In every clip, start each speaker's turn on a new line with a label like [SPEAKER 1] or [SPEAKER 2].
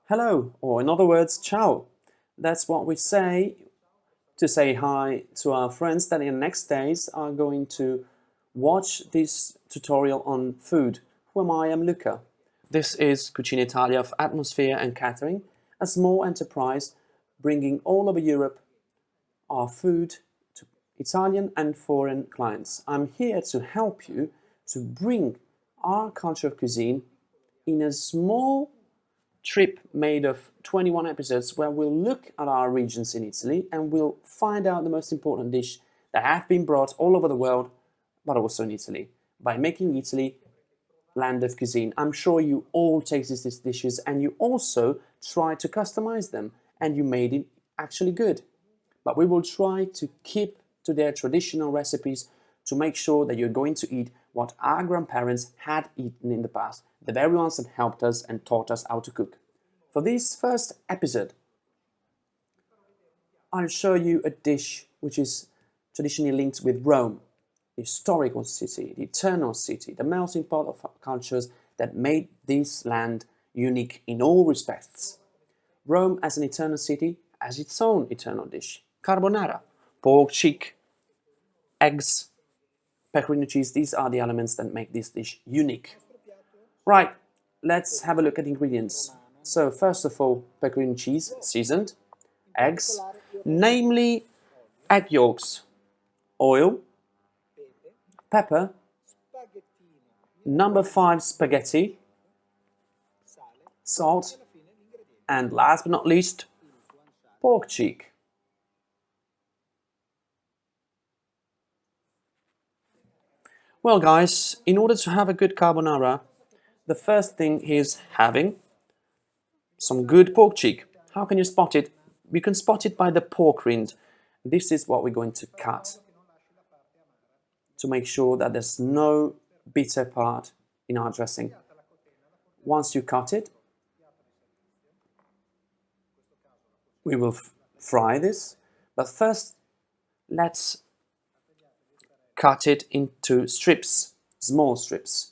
[SPEAKER 1] hello, or in other words, ciao. That's what we say to say hi to our friends that in the next days are going to watch this tutorial on food. Who am I? I'm Luca. This is Cucinato of Atmosphere and Catering, a small enterprise bringing all over Europe our food to Italian and foreign clients. I'm here to help you to bring our culture of cuisine in a small trip made of 21 episodes where we'll look at our regions in Italy and we'll find out the most important dish that have been brought all over the world, but also in Italy, by making Italy land of cuisine. I'm sure you all tasted these dishes and you also tried to customize them and you made it actually good. But we will try to keep to their traditional recipes to make sure that you're going to eat what our grandparents had eaten in the past, the very ones that helped us and taught us how to cook. For this first episode, I'll show you a dish which is traditionally linked with Rome, the historical city, the eternal city, the melting pot of cultures that made this land unique in all respects. Rome as an eternal city has its own eternal dish, carbonara, pork cheek, eggs, pecorino cheese. These are the elements that make this dish unique. Right, let's have a look at the ingredients. So first of all, pecorino cheese, seasoned, eggs, namely egg yolks, oil, pepper, number 5 spaghetti, salt, and last but not least, pork cheek. Well guys, in order to have a good carbonara, the first thing is having some good pork cheek. How can you spot it? You can spot it by the pork rind. This is what we're going to cut to make sure that there's no bitter part in our dressing. Once you cut it, we will fry this, but first let's cut it into strips, small strips.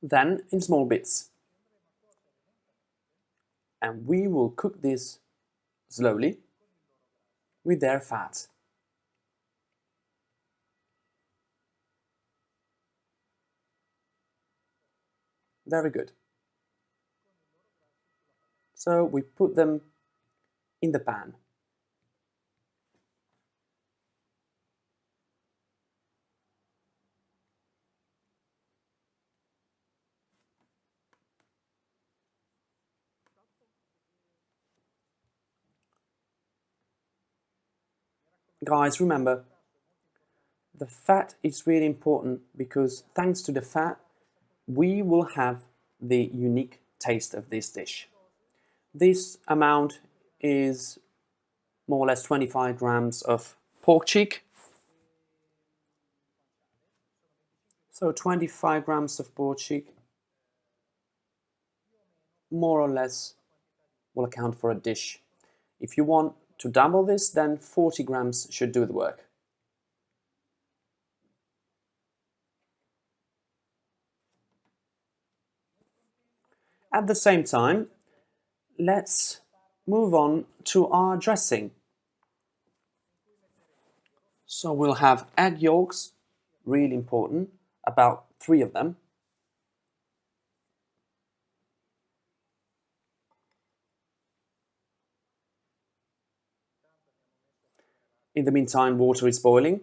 [SPEAKER 1] Then in small bits. And we will cook this slowly with their fat. Very good. So we put them in the pan. Guys, remember, the fat is really important because thanks to the fat, we will have the unique taste of this dish. This amount is more or less 25 grams of pork cheek. So 25 grams of pork cheek, more or less, will account for a dish. If you want to double this, then 40 grams should do the work. At the same time, let's move on to our dressing. So we'll have egg yolks, really important, about 3 of them. In the meantime, water is boiling.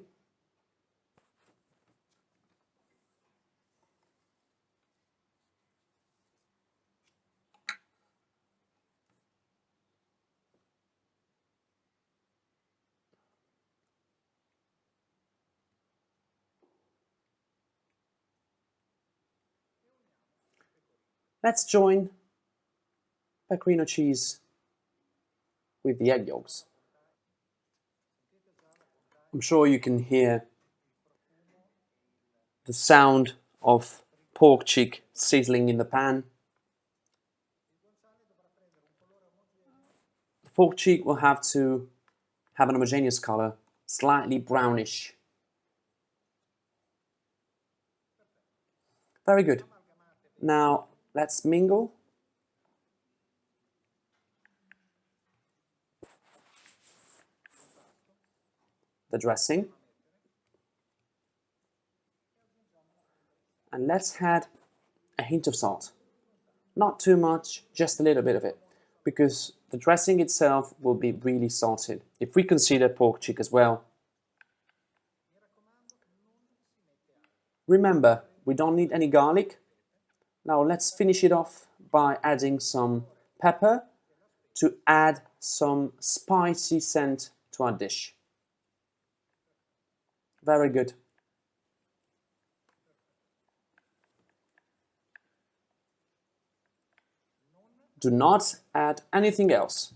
[SPEAKER 1] Let's join pecorino cheese with the egg yolks. I'm sure you can hear the sound of pork cheek sizzling in the pan. The pork cheek will have to have an homogeneous color, slightly brownish. Very good. Now let's mingle the dressing. And let's add a hint of salt. Not too much, just a little bit of it, because the dressing itself will be really salted. If we consider pork cheek as well. Remember, we don't need any garlic. Now let's finish it off by adding some pepper to add some spicy scent to our dish. Very good. Do not add anything else.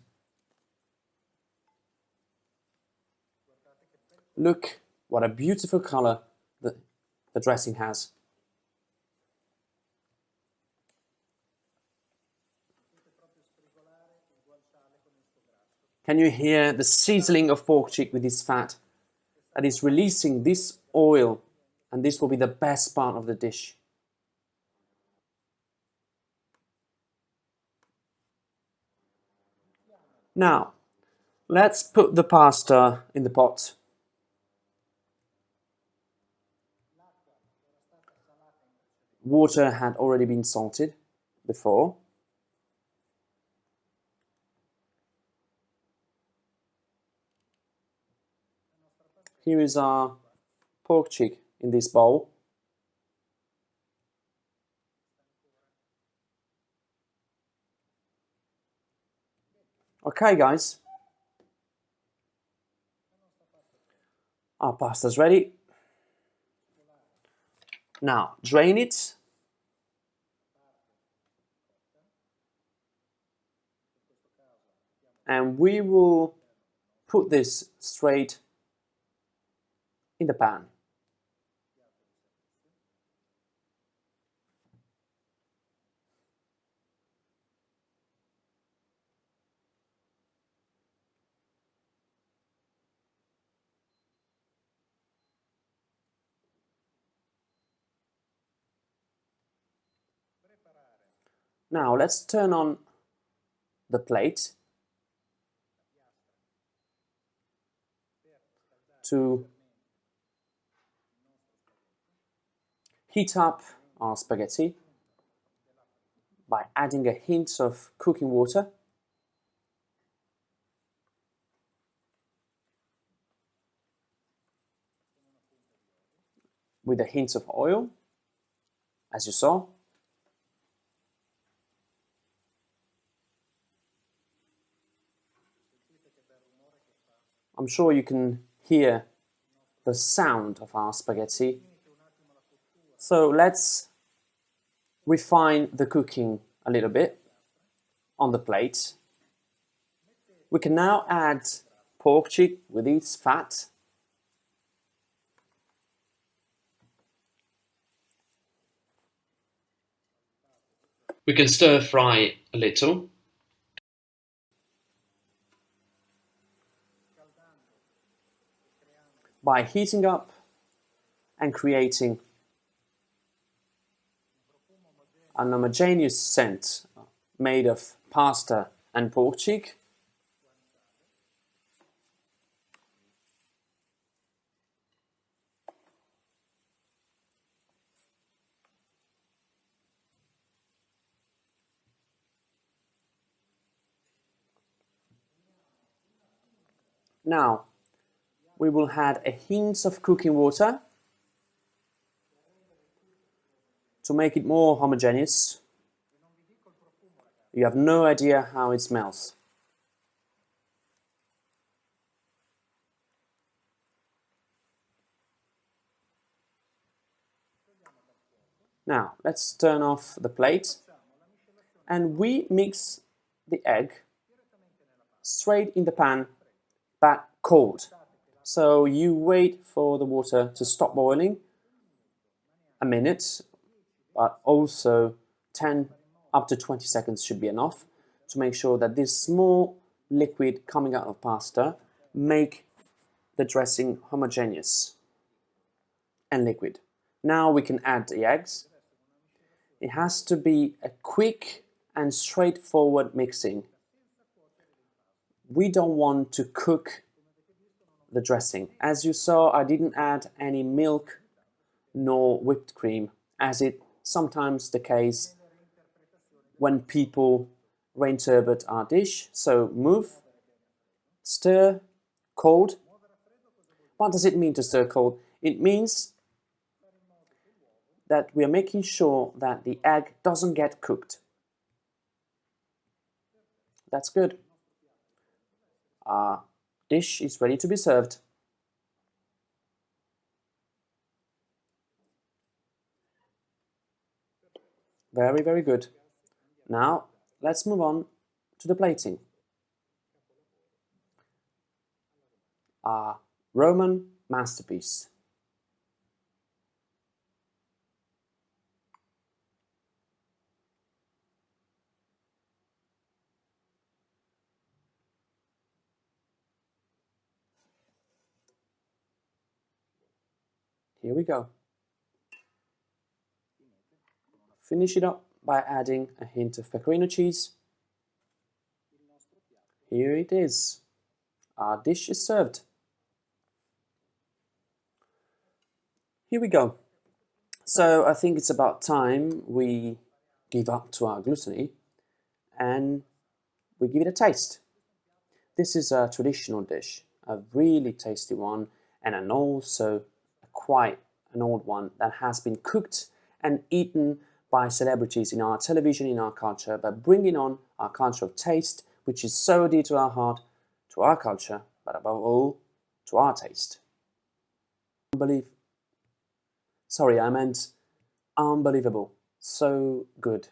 [SPEAKER 1] Look what a beautiful color the dressing has. Can you hear the sizzling of pork cheek with this fat that is releasing this oil, and this will be the best part of the dish. Now, let's put the pasta in the pot. Water had already been salted before. Here is our pork cheek in this bowl. Okay, guys. Our pasta's ready. Now, drain it. And we will put this straight in the pan. Now let's turn on the plate to heat up our spaghetti by adding a hint of cooking water with a hint of oil, as you saw. I'm sure you can hear the sound of our spaghetti. So let's refine the cooking a little bit on the plate. We can now add pork cheek with its fat. We can stir fry a little. By heating up and creating an homogeneous scent made of pasta and pork cheek. Now, we will add a hint of cooking water to make it more homogeneous. You have no idea how it smells. Now, let's turn off the plate and we mix the egg straight in the pan, but cold. So you wait for the water to stop boiling, a minute, but also 10 up to 20 seconds should be enough to make sure that this small liquid coming out of pasta make the dressing homogeneous and liquid. Now we can add the eggs It has to be a quick and straightforward mixing. We don't want to cook the dressing. As you saw, I didn't add any milk nor whipped cream, as is sometimes the case when people reinterpret our dish. So move, stir, cold. What does it mean to stir cold? It means that we are making sure that the egg doesn't get cooked. That's good. Our dish is ready to be served. Very, very good. Now, let's move on to the plating. Our Roman masterpiece. Here we go. Finish it up by adding a hint of pecorino cheese. Here it is. Our dish is served. Here we go. So I think it's about time we give up to our gluttony and we give it a taste. This is a traditional dish, a really tasty one, and also quite an old one that has been cooked and eaten by celebrities in our television, in our culture, but bringing on our culture of taste, which is so dear to our heart, to our culture, but above all, to our taste. Sorry, I meant unbelievable, so good.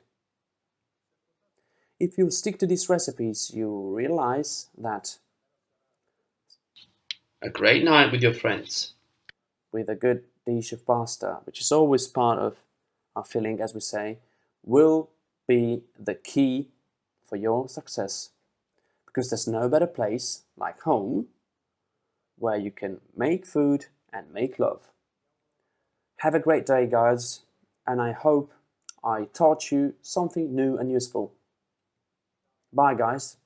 [SPEAKER 1] If you stick to these recipes, you realize that a great night with your friends, with a good dish of pasta, which is always part of our filling, as we say, will be the key for your success. Because there's no better place like home where you can make food and make love. Have a great day, guys, and I hope I taught you something new and useful. Bye, guys.